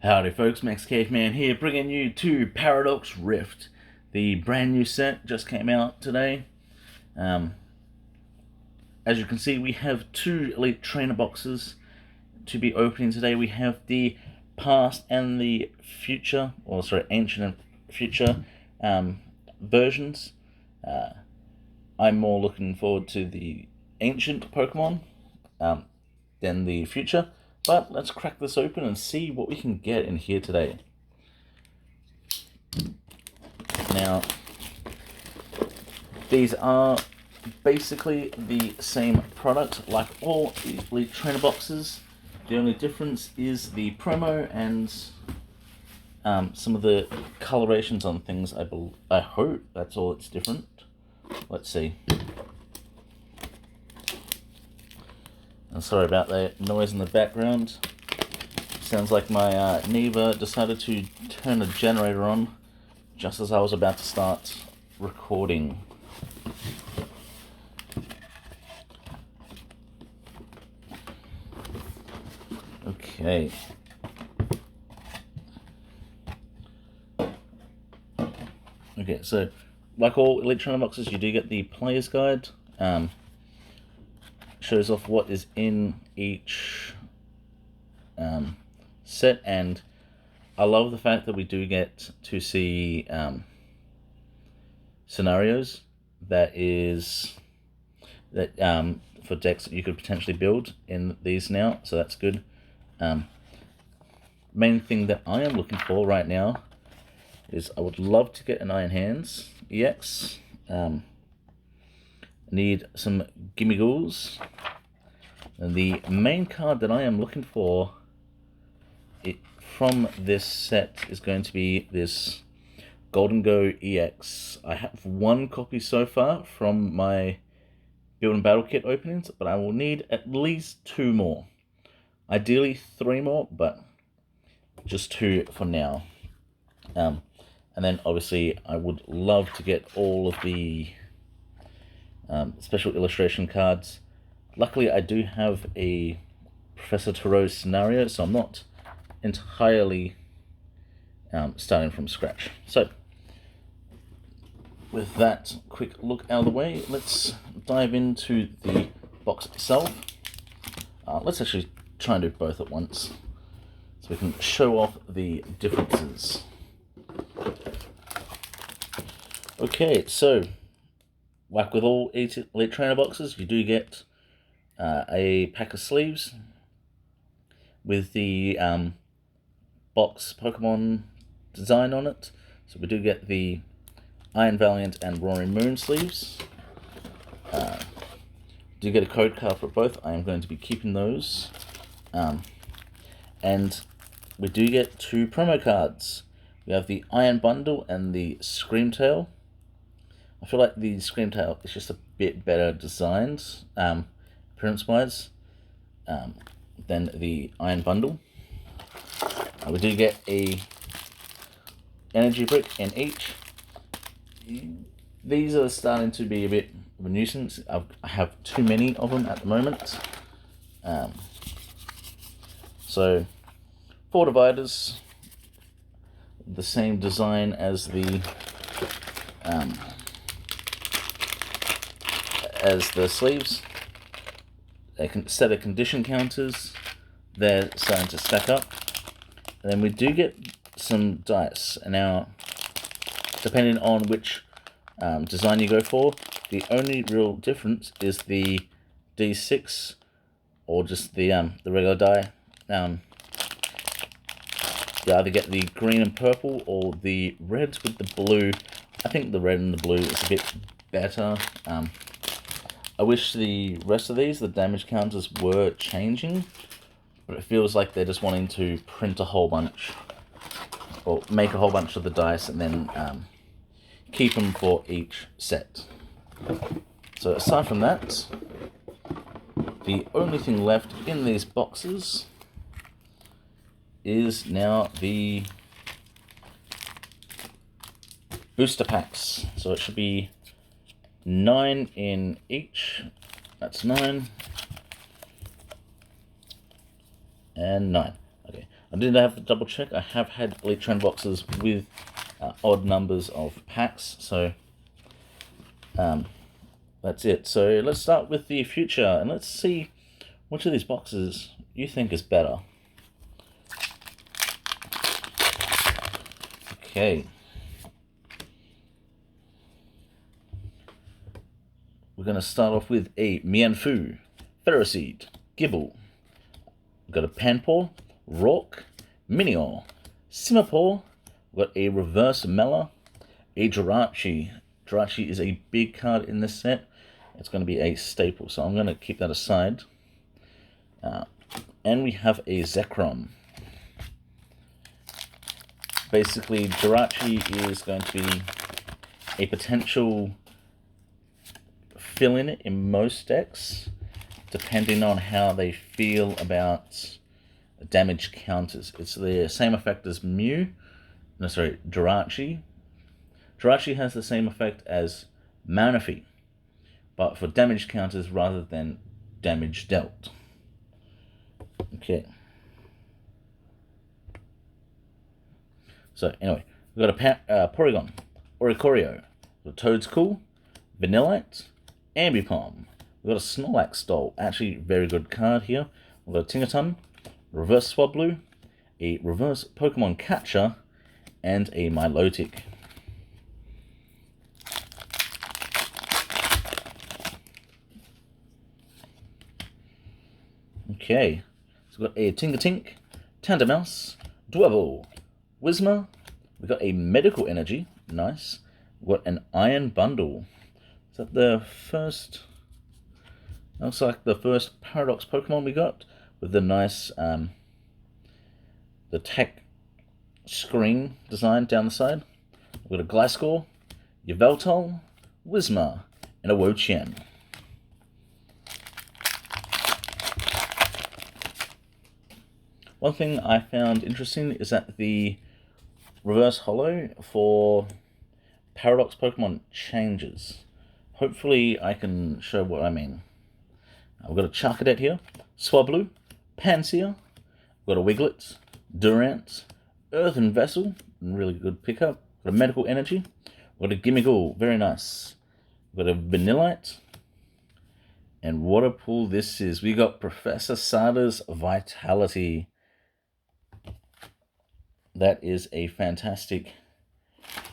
Howdy folks, Max Caveman here, bringing you to Paradox Rift. The brand new set just came out today. As you can see, we have two Elite Trainer boxes to be opening today. We have the past and the future, ancient and future versions. I'm more looking forward to the ancient Pokemon than the future. But let's crack this open and see what we can get in here today. Now, these are basically the same product like all Elite Trainer boxes. The only difference is the promo and some of the colorations on things. I hope that's all it's different. Let's see. And sorry about the noise in the background. Sounds like my neighbor decided to turn the generator on just as I was about to start recording. Okay. Okay, so like all Elite Trainer boxes, you do get the player's guide. Shows off what is in each set, and I love the fact that we do get to see scenarios that for decks that you could potentially build in these now, so that's good. Main thing that I am looking for right now is I would love to get an Iron Hands EX. Need some Gimme Ghouls. And the main card that I am looking for from this set is going to be this Golden Go EX. I have one copy so far from my Build and Battle Kit openings, but I will need at least 2 more. Ideally 3 more, but just 2 for now. And then obviously I would love to get all of the special illustration cards. Luckily, I do have a Professor Tarot scenario, so I'm not entirely starting from scratch. So, with that quick look out of the way, let's dive into the box itself. Let's actually try and do both at once, so we can show off the differences. Okay, so like with all Elite Trainer boxes, you do get a pack of sleeves with the box Pokemon design on it. So we do get the Iron Valiant and Roaring Moon sleeves. Do get a code card for both. I am going to be keeping those. And we do get 2 promo cards. We have the Iron Bundle and the Screamtail. I feel like the Screamtail is just a bit better designed, appearance-wise, than the Iron Bundle. We do get a energy brick in each. These are starting to be a bit of a nuisance. I have too many of them at the moment. So 4 dividers, the same design as the sleeves. A set of condition counters, they're starting to stack up. And then we do get some dice. And now, depending on which design you go for, the only real difference is the D6 or just the regular die. You either get the green and purple or the red with the blue. I think the red and the blue is a bit better. I wish the rest of these, the damage counters, were changing, but it feels like they're just wanting to print a whole bunch, or make a whole bunch of the dice and then keep them for each set. So aside from that, the only thing left in these boxes is now the booster packs. So it should be 9 in each. That's 9. And 9. Okay. I did have to double check. I have had Elite Trend boxes with odd numbers of packs, so that's it. So let's start with the future, and let's see which of these boxes you think is better. Okay. We're going to start off with a Mianfu, Ferroseed, Gibble. We've got a Panpour, Rourke, Minior, Simipour. We've got a Reverse Mela, a Jirachi. Jirachi is a big card in this set. It's going to be a staple, so I'm going to keep that aside. And we have a Zekrom. Basically, Jirachi is going to be a potential fill-in in most decks, depending on how they feel about damage counters. It's the same effect as Jirachi. Jirachi has the same effect as Manaphy, but for damage counters rather than damage dealt. Okay. So anyway, we've got a Porygon, Oricorio, Toadstool, Vanillite, Ambipom. We've got a Snorlax doll, actually very good card here. We've got a Tinkaton, Reverse Swablu, a Reverse Pokemon Catcher, and a Milotic. Okay, so we've got a Tinkertink, Tandemaus, Dwebble, Whismur. We've got a Medical Energy, nice. We've got an Iron Bundle. Is that the first? Looks like the first Paradox Pokemon we got with the nice the tech screen design down the side. We've got a Gliscor, Yveltal, Whismur, and a Wo-Chien. One thing I found interesting is that the reverse holo for Paradox Pokemon changes. Hopefully I can show what I mean. I've got a Charcadet here, Swablu, Pansear, we've got a Wiglet, Durant, Earthen Vessel, really good pickup, got a Medical Energy, we've got a Gimmighoul, very nice, we've got a Vanillite, and what a pull this is. We got Professor Sada's Vitality. That is a fantastic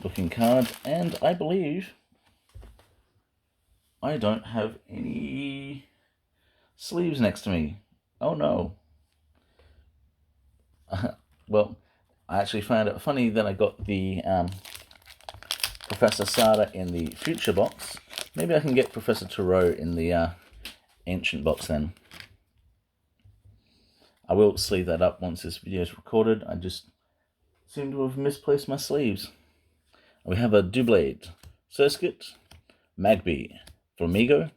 looking card, and I believe I don't have any sleeves next to me. Oh no. Well, I actually found it funny that I got the Professor Sada in the future box. Maybe I can get Professor Turo in the ancient box then. I will sleeve that up once this video is recorded. I just seem to have misplaced my sleeves. We have a Doublade, Surskit, Magby, Flamigo.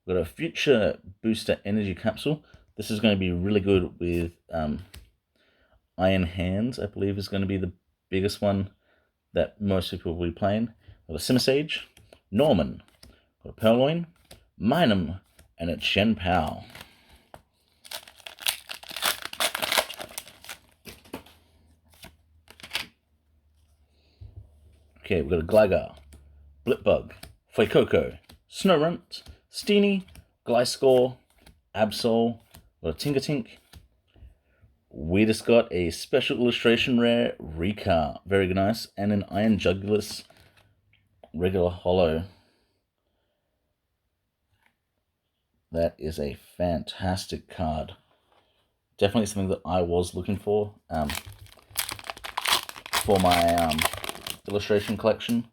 We've got a Future Booster Energy Capsule. This is going to be really good with Iron Hands, I believe is going to be the biggest one that most people will be playing. We've got a Simisage, Norman, we've got a Purloin, Minun, and a Shenpao. Okay, we've got a Gligar, Blipbug, Fuecoco, Snorunt, Steenie, Gliscor, Absol, we've got a Tinkertink. We just got a special illustration rare Rika, very nice, and an Iron Jugulus regular holo. That is a fantastic card. Definitely something that I was looking for my illustration collection.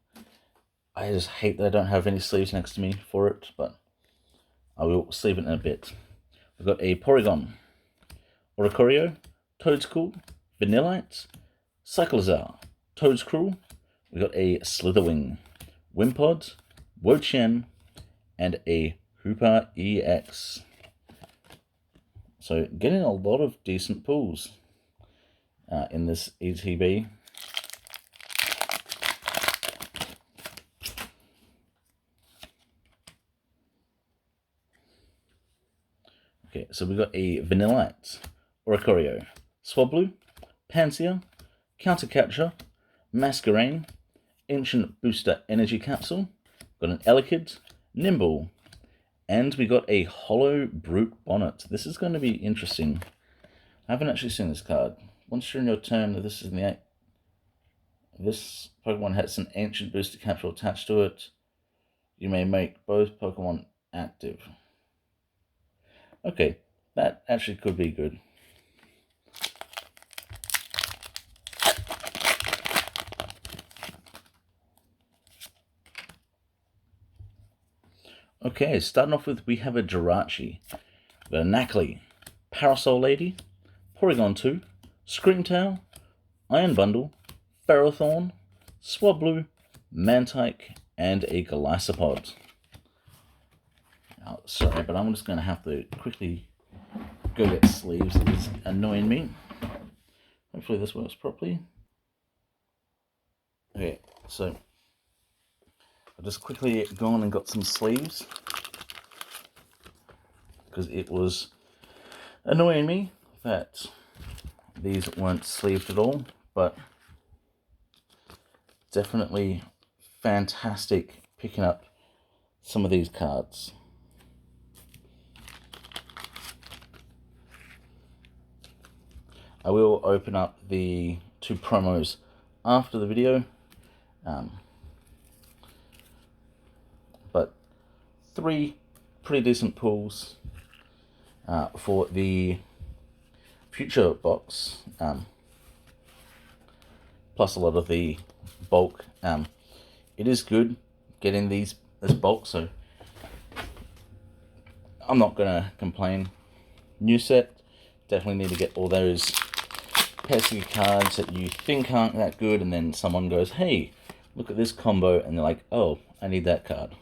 I just hate that I don't have any sleeves next to me for it, but I will sleeve it in a bit. We've got a Porygon, Oricorio, Toadstool, Vanillite, Cyclizar, Toadstool. We've got a Slitherwing, Wimpod, Wo-Chien, and a Hooper EX. So getting a lot of decent pulls in this ETB. Okay, so we've got a Vanillite, Oricorio, Swablu, Pansear, Counter Capture, Masquerain, Ancient Booster Energy Capsule, got an Elekid, Nimble, and we got a Hollow Brute Bonnet. This is going to be interesting. I haven't actually seen this card. Once you're in your turn, this is in the... This Pokemon has an Ancient Booster Capsule attached to it. You may make both Pokemon active. Okay, that actually could be good. Okay, starting off with, we have a Jirachi, the Nacli, Parasol Lady, Porygon 2, Screamtail, Iron Bundle, Ferrothorn, Swablu, Mantike, and a Golisopod. Oh, sorry, but I'm just going to have to quickly go get sleeves. It's annoying me. Hopefully this works properly. Okay, so I've just quickly gone and got some sleeves because it was annoying me that these weren't sleeved at all, but definitely fantastic picking up some of these cards. I will open up the 2 promos after the video, but 3 pretty decent pulls for the future box, plus a lot of the bulk. It is good getting this bulk, so I'm not gonna complain. New set, definitely need to get all those pesky cards that you think aren't that good, and then someone goes, hey, look at this combo, and they're like, oh, I need that card.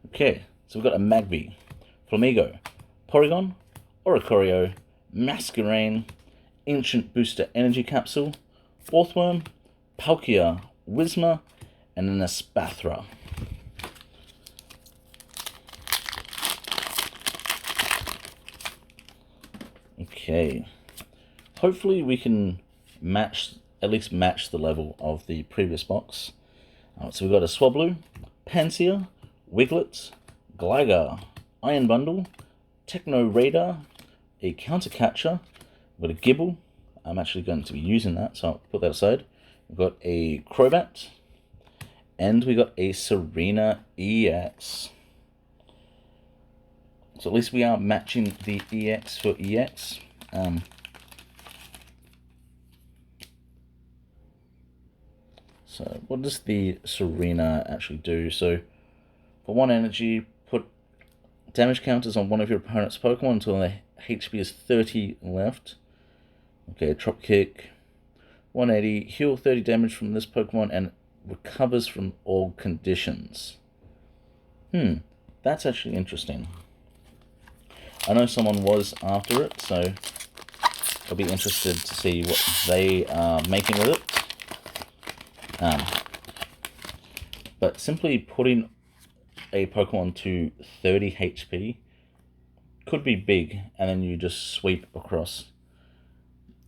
Okay, so we've got a Magby, Flamigo, Porygon, Oricorio, Masquerain, Ancient Booster Energy Capsule, Orthworm, Palkia, Whismur, and an Espathra. Okay, hopefully we can at least match the level of the previous box. So we've got a Swablu, Pansear, Wiglet, Gligar, Iron Bundle, Techno Radar, a Counter Catcher, we've got a Gibble. I'm actually going to be using that, so I'll put that aside. We've got a Crobat, and we got a Serena EX. So at least we are matching the EX for EX. So what does the Serena actually do? So for 1 energy, put damage counters on one of your opponent's Pokemon until their HP is 30 left. Okay, Drop Kick, 180, heal 30 damage from this Pokemon and recovers from all conditions. That's actually interesting. I know someone was after it, so I'll be interested to see what they are making with it. But simply putting a Pokemon to 30 HP could be big, and then you just sweep across.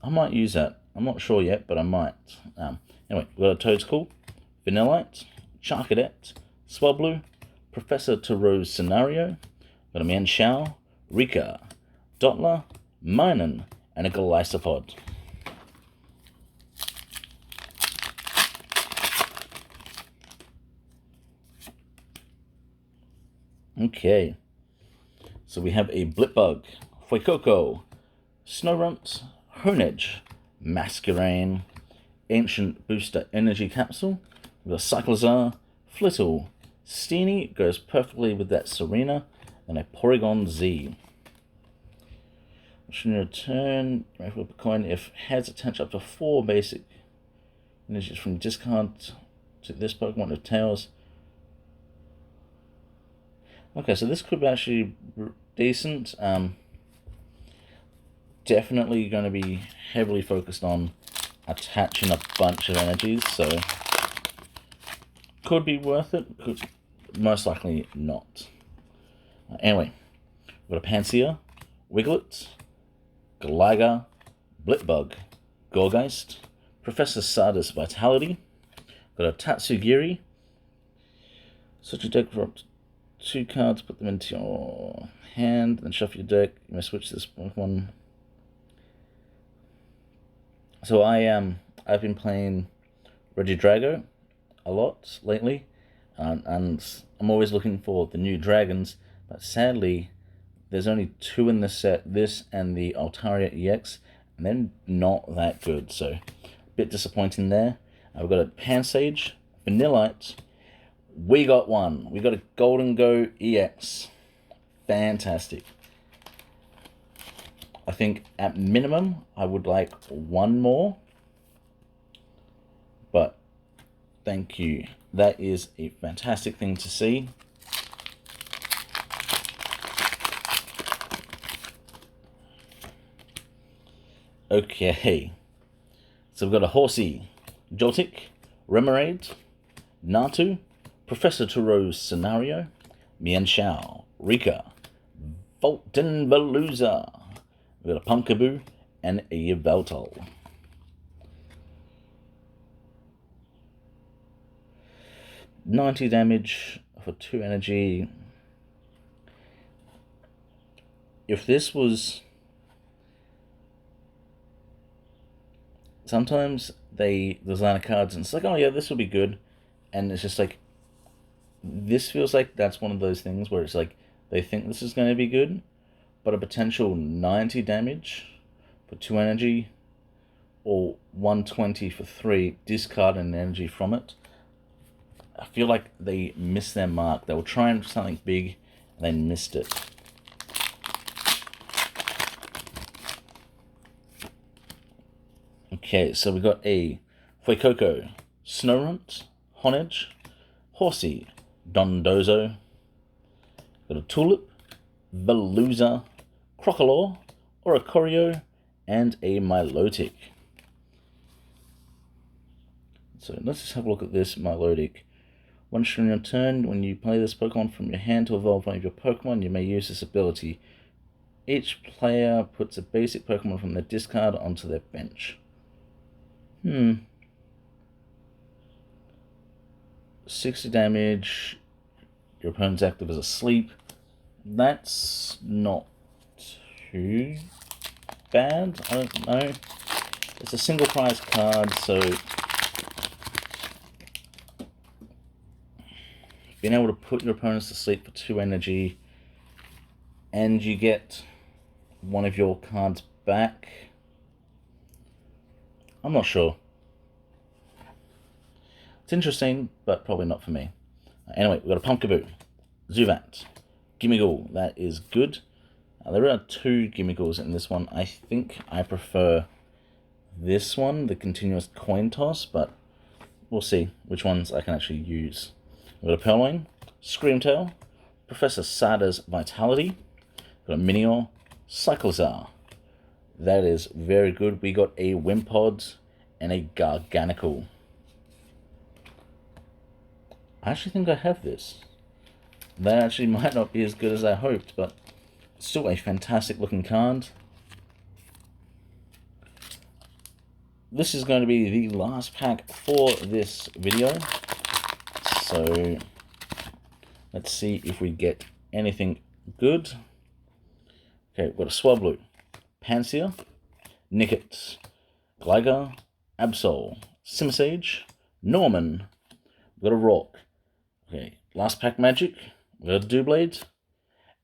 I might use that. I'm not sure yet, but I might. Anyway, we've got a Toedscool, Vanillite, Charcadet, Swablu, Professor Taro's Scenario, got a Manshao, Rika, Dottler, Minun, and a Golisopod. Okay, so we have a Blipbug, Fuecoco, Snorunt, Honedge, Masquerain, Ancient Booster Energy Capsule, we've got Cyclizar, Flittle, Steenie goes perfectly with that Serena, and a Porygon Z. Should return, flip a coin if has attached up to 4 basic energies from discard to this Pokemon of Tails. Okay, so this could be actually decent. Definitely going to be heavily focused on attaching a bunch of energies, so could be worth it, could most likely not. Anyway, we've got a Pansear, Wiglet, Gligar, Blipbug, Gorgeist, Professor Sada's Vitality. Got a Tatsugiri. Switch your deck for up to 2 cards, put them into your hand, then shuffle your deck. You may switch this one. So I've been playing Regidrago a lot lately, and I'm always looking for the new dragons, but sadly there's only 2 in the set, this and the Altaria EX, and they're not that good, so a bit disappointing there. We've got a Pansage, Vanillite. We got one. We got a Golden Go EX. Fantastic. I think at minimum I would like 1 more. But thank you. That is a fantastic thing to see. Okay. So we've got a Horsey, Joltik, Remoraid, Natu, Professor Turo's Scenario, Mienshao, Rika, Voltenveluza. We've got a Pumpkaboo and a Yveltal. $90 damage for 2 energy. If this was... Sometimes they design a cards and it's like, oh yeah, this will be good. And it's just like, this feels like that's one of those things where it's like, they think this is going to be good, but a potential 90 damage for 2 energy, or 120 for 3, discard an energy from it. I feel like they missed their mark. They were trying something big, and they missed it. Okay, so we got a Fuecoco, Snorunt, Honedge, Horsey, Dondozo. Got a Tulip, Veluza, Crocodile, Oricorio, and a Milotic. So let's just have a look at this Milotic. Once during your turn, when you play this Pokemon from your hand to evolve one of your Pokemon, you may use this ability. Each player puts a basic Pokemon from their discard onto their bench. 60 damage. Your opponent's active as asleep. That's not too bad. I don't know. It's a single prize card, so being able to put your opponents to sleep for 2 energy, and you get one of your cards back. I'm not sure. It's interesting, but probably not for me. Anyway, we've got a Pumpkaboo, Zubat, Gimmighoul. That is good. There are 2 Gimmighouls in this one. I think I prefer this one, the continuous coin toss, but we'll see which ones I can actually use. We've got a Purloin, Screamtail, Professor Sada's Vitality. We've got a Minior, Cyclizar. That is very good. We got a Wimpod and a Garganical. I actually think I have this. That actually might not be as good as I hoped, but still a fantastic looking card. This is going to be the last pack for this video. So let's see if we get anything good. Okay, we've got a Swablu, Pansear, Nickit, Gligar, Absol, Simisage, Norman. We've got a Rock. Okay, last pack magic. We've got a Doublade.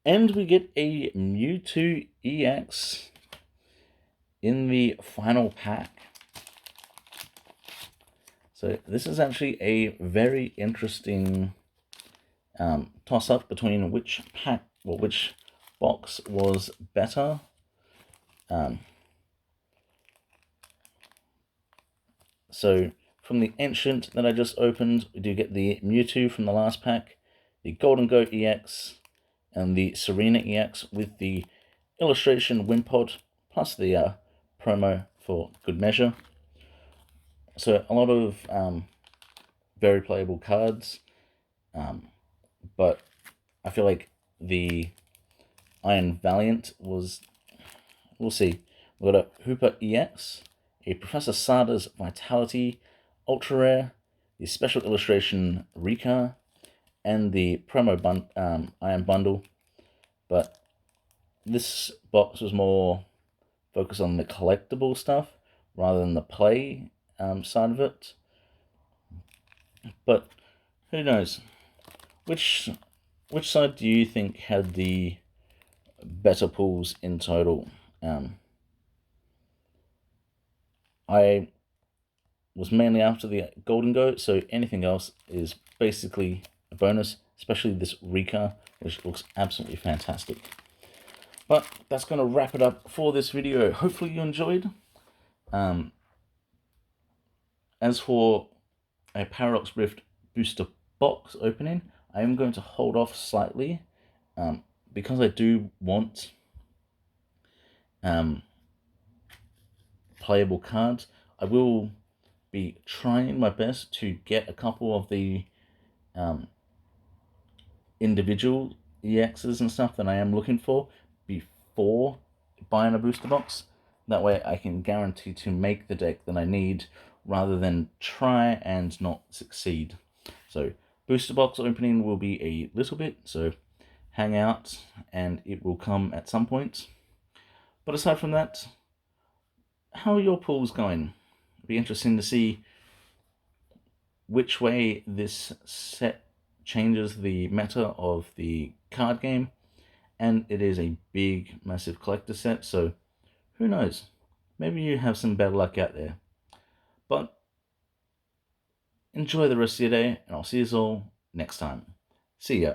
And we get a Mewtwo EX in the final pack. So this is actually a very interesting toss-up between which pack or which box was better. So from the Ancient that I just opened, we do get the Mewtwo from the last pack, the Golden Goat EX, and the Serena EX with the illustration Wimpod, plus the promo for good measure. So a lot of very playable cards, but I feel like the Iron Valiant was, we'll see. We've got a Hooper EX, a Professor Sada's Vitality Ultra Rare, the Special Illustration Rika, and the promo Iron Bundle. But this box was more focused on the collectible stuff rather than the play side of it. But who knows? Which side do you think had the better pulls in total? I was mainly after the Golden Go, so anything else is basically a bonus, especially this Rika, which looks absolutely fantastic. But that's going to wrap it up for this video. Hopefully you enjoyed. As for a Paradox Rift booster box opening, I am going to hold off slightly because I do want playable cards. I will be trying my best to get a couple of the individual EXs and stuff that I am looking for before buying a booster box. That way I can guarantee to make the deck that I need rather than try and not succeed. So booster box opening will be a little bit, so hang out and it will come at some point. But aside from that, how are your pulls going? It'll be interesting to see which way this set changes the meta of the card game, and it is a big, massive collector set, so who knows? Maybe you have some better luck out there. But enjoy the rest of your day, and I'll see you all next time. See ya.